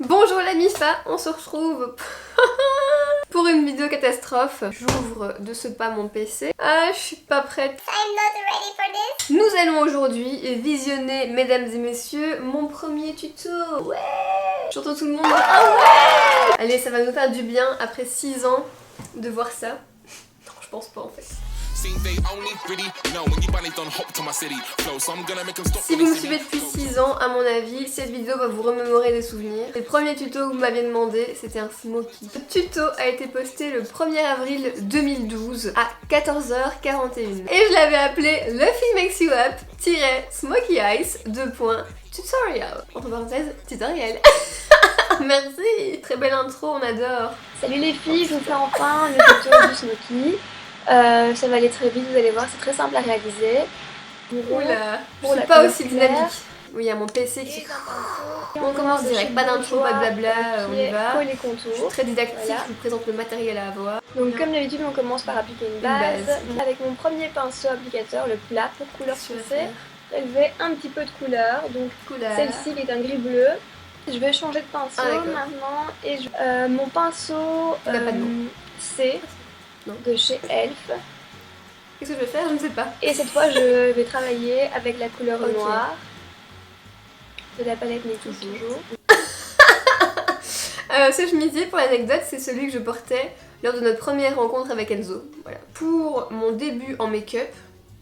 Bonjour la MIFA, on se retrouve pour une vidéo catastrophe. J'ouvre de ce pas mon PC. Ah, je suis pas prête. I'm not ready for this. Nous allons aujourd'hui visionner, mesdames et messieurs, mon premier tuto. Ouais. J'entends tout le monde. Ah ouais. Allez, ça va nous faire du bien après 6 ans de voir ça. Non, je pense pas en fait. Si vous me suivez depuis 6 ans, à mon avis, cette vidéo va vous remémorer des souvenirs. Le premier tuto que vous m'aviez demandé, c'était un smoky. Ce tuto a été posté le 1er avril 2012 à 14h41. Et je l'avais appelé Luffy Makes You Up Smoky Eyes Tutorial. Entre parenthèses, tutoriel. Merci. Très belle intro, on adore. Salut les filles, je vous fais enfin le tuto du smoky. Ça va aller très vite, vous allez voir, c'est très simple à réaliser. Oula, je suis pas aussi dynamique. Oui, il y a mon PC qui... On commence direct, pas d'intro, pas de blabla, on y va. Les contours. Je suis très didactique, je vous présente le matériel à avoir. Donc comme d'habitude, on commence par appliquer une base. Avec mon premier pinceau applicateur, le plat pour couleur foncée, prélever un petit peu de couleur. Donc celle-ci qui est un gris bleu. Je vais changer de pinceau maintenant et mon pinceau C de chez Elf. Qu'est-ce que je vais faire? Je ne sais pas. Et cette fois je vais travailler avec la couleur noire de la palette Nikki toujours. Ce chemisier, pour l'anecdote, c'est celui que je portais lors de notre première rencontre avec Enzo. Voilà. Pour mon début en make-up,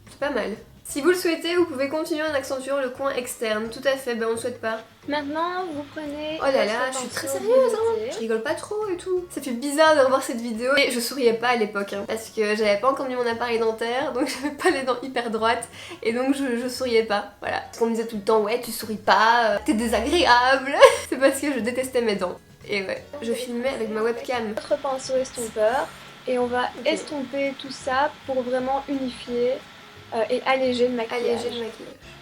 c'est pas mal. Si vous le souhaitez, vous pouvez continuer en accentuant le coin externe. Tout à fait, ben on ne souhaite pas. Maintenant, vous prenez... Oh là là, je suis très sérieuse, hein. Je rigole pas trop et tout. Ça fait bizarre de revoir cette vidéo. Et je souriais pas à l'époque, hein, parce que j'avais pas encore mis mon appareil dentaire, donc j'avais pas les dents hyper droites, et donc je souriais pas. Voilà. Parce qu'on me disait tout le temps, ouais, tu souris pas, t'es désagréable. C'est parce que je détestais mes dents. Et ouais, je filmais avec ma webcam. Notre pinceau estompeur, et on va estomper tout ça pour vraiment unifier et alléger le maquillage.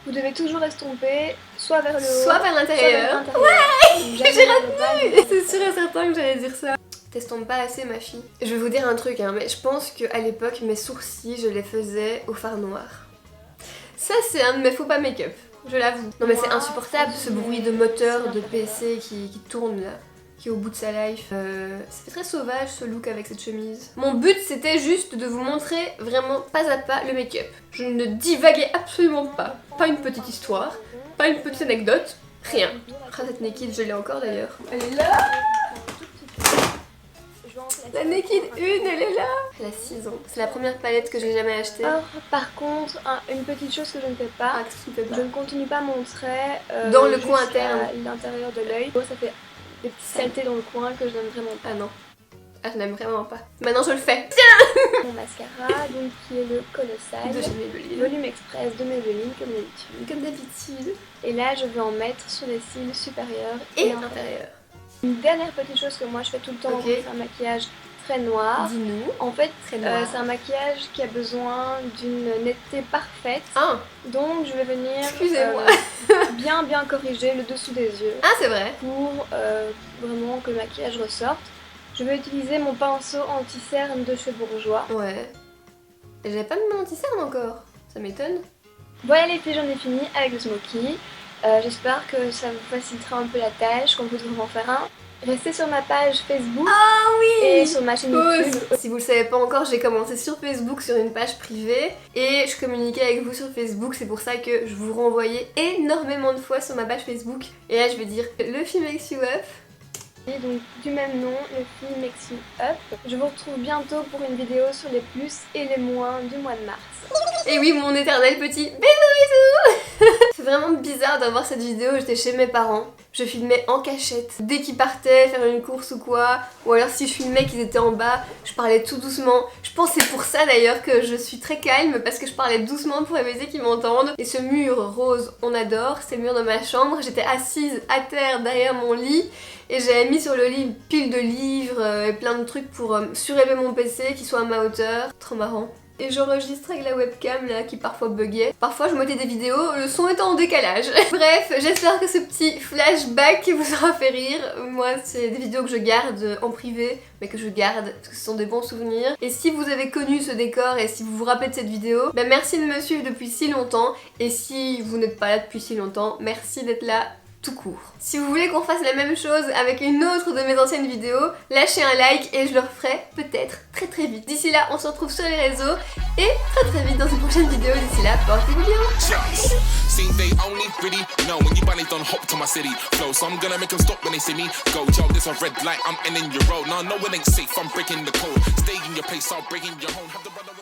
Vous devez toujours estomper soit vers le haut, soit vers l'intérieur. Ouais, j'ai retenu. C'est sûr et certain que j'allais dire ça. T'estompes pas assez, ma fille. Je vais vous dire un truc, hein, mais je pense qu'à l'époque, mes sourcils, je les faisais au fard noir. Ça, c'est un de mes faux pas make-up, je l'avoue. Non mais c'est insupportable, ce bruit de moteur de PC qui tourne là, qui est au bout de sa life. Ça fait très sauvage ce look avec cette chemise. Mon but c'était juste de vous montrer vraiment pas à pas le make-up. Je ne divaguais absolument pas. Pas une petite histoire, pas une petite anecdote, rien. Ah, cette Naked, je l'ai encore d'ailleurs. Elle est là. La Naked 1, elle est là. Elle a 6 ans. C'est la première palette que j'ai jamais achetée. Or, par contre, une petite chose que je ne fais pas, je ne continue pas mon trait dans le coin interne, l'intérieur de l'œil. Ça fait des petites saletés dans le coin que je n'aime vraiment pas. Ah non. Ah, je n'aime vraiment pas. Maintenant je le fais. Tiens. Mon mascara, donc qui est le Colossal de chez Maybelline. Volume Express de Maybelline, comme d'habitude. Et là, je vais en mettre sur les cils supérieurs et inférieurs. Une dernière petite chose que moi je fais tout le temps, c'est un maquillage très noir. Dis-nous. En fait, c'est un maquillage qui a besoin d'une netteté parfaite. Donc je vais venir bien corriger le dessous des yeux. Ah, c'est vrai. Pour vraiment que le maquillage ressorte. Je vais utiliser mon pinceau anti-cerne de chez Bourjois. Ouais. J'avais pas mis mon anti-cerne encore. Ça m'étonne. Voilà les filles, j'en ai fini avec le smoky. J'espère que ça vous facilitera un peu la tâche quand vous devrez en faire un. Restez sur ma page Facebook et sur ma chaîne YouTube. Si vous le savez pas encore, j'ai commencé sur Facebook sur une page privée et je communiquais avec vous sur Facebook, c'est pour ça que je vous renvoyais énormément de fois sur ma page Facebook. Et là je vais dire Luffy Makes You Up. Et donc du même nom, Luffy Makes You Up. Je vous retrouve bientôt pour une vidéo sur les plus et les moins du mois de mars. Et oui, mon éternel petit bisous. C'est vraiment bizarre d'avoir cette vidéo, j'étais chez mes parents. Je filmais en cachette. Dès qu'ils partaient faire une course ou quoi, ou alors si je filmais qu'ils étaient en bas, je parlais tout doucement. Je pense que c'est pour ça d'ailleurs que je suis très calme, parce que je parlais doucement pour éviter qu'ils m'entendent. Et ce mur rose, on adore, c'est le mur de ma chambre. J'étais assise à terre derrière mon lit et j'avais mis sur le lit une pile de livres et plein de trucs pour surélever mon PC, qu'il soit à ma hauteur. Trop marrant. Et j'enregistrais avec la webcam là qui parfois buguait. Parfois je mettais des vidéos, le son était en décalage. Bref, j'espère que ce petit flashback vous aura fait rire. Moi c'est des vidéos que je garde en privé, mais que je garde parce que ce sont des bons souvenirs. Et si vous avez connu ce décor et si vous vous rappelez de cette vidéo, ben merci de me suivre depuis si longtemps. Et si vous n'êtes pas là depuis si longtemps, merci d'être là tout court. Si vous voulez qu'on fasse la même chose avec une autre de mes anciennes vidéos, lâchez un like et je le referai peut-être très vite. D'ici là, on se retrouve sur les réseaux et très vite dans une prochaine vidéo. D'ici là, portez-vous bien. Seen they only pretty, no, when you bunny don't hop to my city flow, so I'm gonna make them stop when they see me go. Yo, this a red light, I'm ending your road. No, it ain't safe, I'm breaking the code. Stay in your place, I'll break in your home. Have the brother